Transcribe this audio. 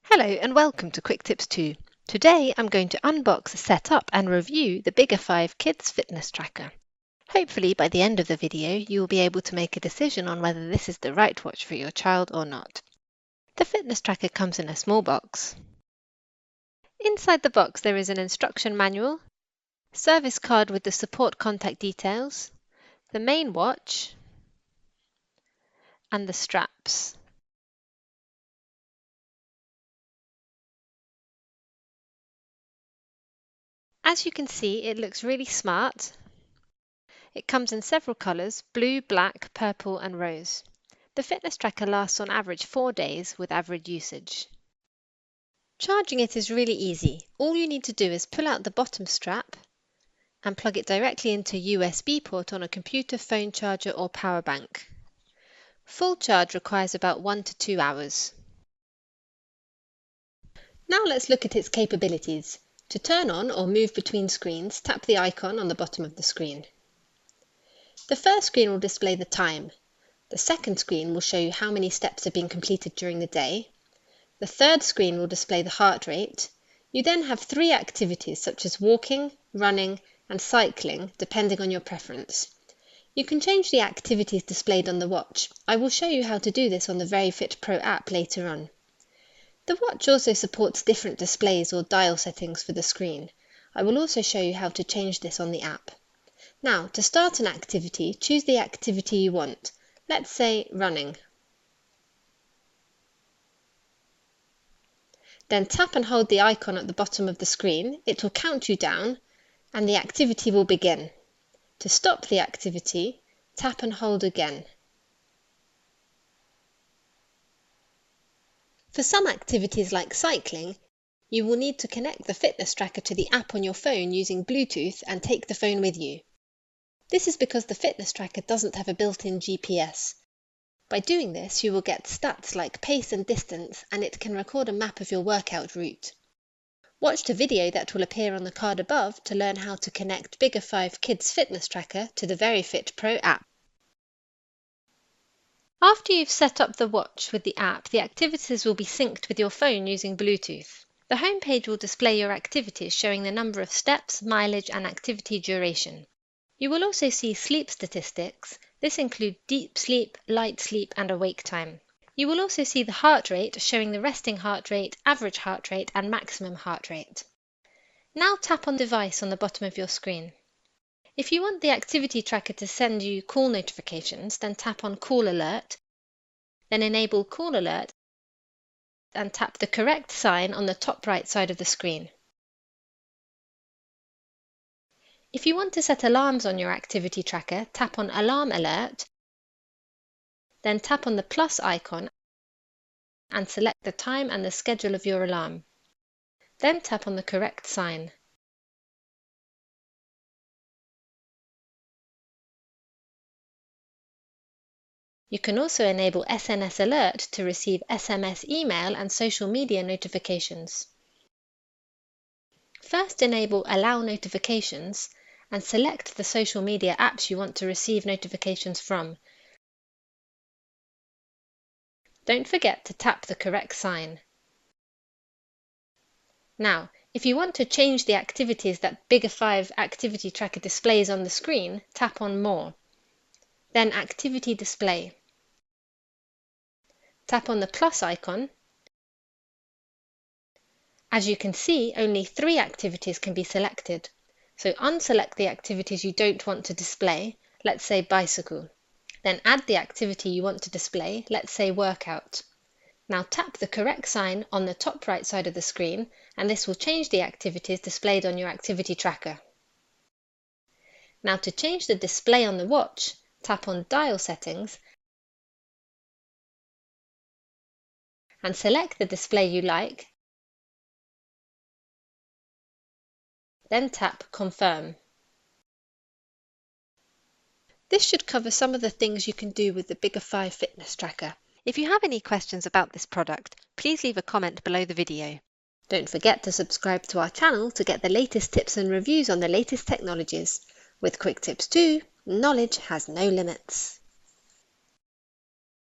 Hello and welcome to Quick Tips 2. Today I'm going to unbox, set up and review the BIGGERFIVE Kids Fitness Tracker. Hopefully by the end of the video you will be able to make a decision on whether this is the right watch for your child or not. The fitness tracker comes in a small box. Inside the box there is an instruction manual, service card with the support contact details, the main watch and the straps. As you can see, it looks really smart. It comes in several colours: blue, black, purple and rose. The fitness tracker lasts on average 4 days with average usage. Charging it is really easy. All you need to do is pull out the bottom strap and plug it directly into a USB port on a computer, phone charger or power bank. Full charge requires about 1 to 2 hours. Now let's look at its capabilities. To turn on or move between screens, tap the icon on the bottom of the screen. The first screen will display the time. The second screen will show you how many steps have been completed during the day. The third screen will display the heart rate. You then have 3 activities such as walking, running and cycling depending on your preference. You can change the activities displayed on the watch. I will show you how to do this on the VeryFit Pro app later on. The watch also supports different displays or dial settings for the screen. I will also show you how to change this on the app. Now, to start an activity, choose the activity you want. Let's say running. Then tap and hold the icon at the bottom of the screen. It will count you down and the activity will begin. To stop the activity, tap and hold again. For some activities like cycling, you will need to connect the fitness tracker to the app on your phone using Bluetooth and take the phone with you. This is because the fitness tracker doesn't have a built-in GPS. By doing this, you will get stats like pace and distance, and it can record a map of your workout route. Watch the video that will appear on the card above to learn how to connect BIGGERFIVE Kids Fitness Tracker to the VeryFit Pro app. After you've set up the watch with the app, the activities will be synced with your phone using Bluetooth. The home page will display your activities showing the number of steps, mileage and activity duration. You will also see sleep statistics. This includes deep sleep, light sleep and awake time. You will also see the heart rate showing the resting heart rate, average heart rate and maximum heart rate. Now tap on device on the bottom of your screen. If you want the activity tracker to send you call notifications, then tap on Call Alert, then enable Call Alert and tap the correct sign on the top right side of the screen. If you want to set alarms on your activity tracker, tap on Alarm Alert, then tap on the plus icon and select the time and the schedule of your alarm. Then tap on the correct sign. You can also enable SNS Alert to receive SMS email and social media notifications. First enable Allow Notifications and select the social media apps you want to receive notifications from. Don't forget to tap the correct sign. Now, if you want to change the activities that BIGGERFIVE Activity Tracker displays on the screen, tap on More. Then Activity Display. Tap on the plus icon. As you can see, only 3 activities can be selected. So unselect the activities you don't want to display, let's say bicycle. Then add the activity you want to display, let's say workout. Now tap the correct sign on the top right side of the screen and this will change the activities displayed on your activity tracker. Now to change the display on the watch, tap on Dial Settings and select the display you like, then tap Confirm. This should cover some of the things you can do with the BIGGERFIVE Fitness Tracker. If you have any questions about this product, please leave a comment below the video. Don't forget to subscribe to our channel to get the latest tips and reviews on the latest technologies. With Quick Tips 2, knowledge has no limits.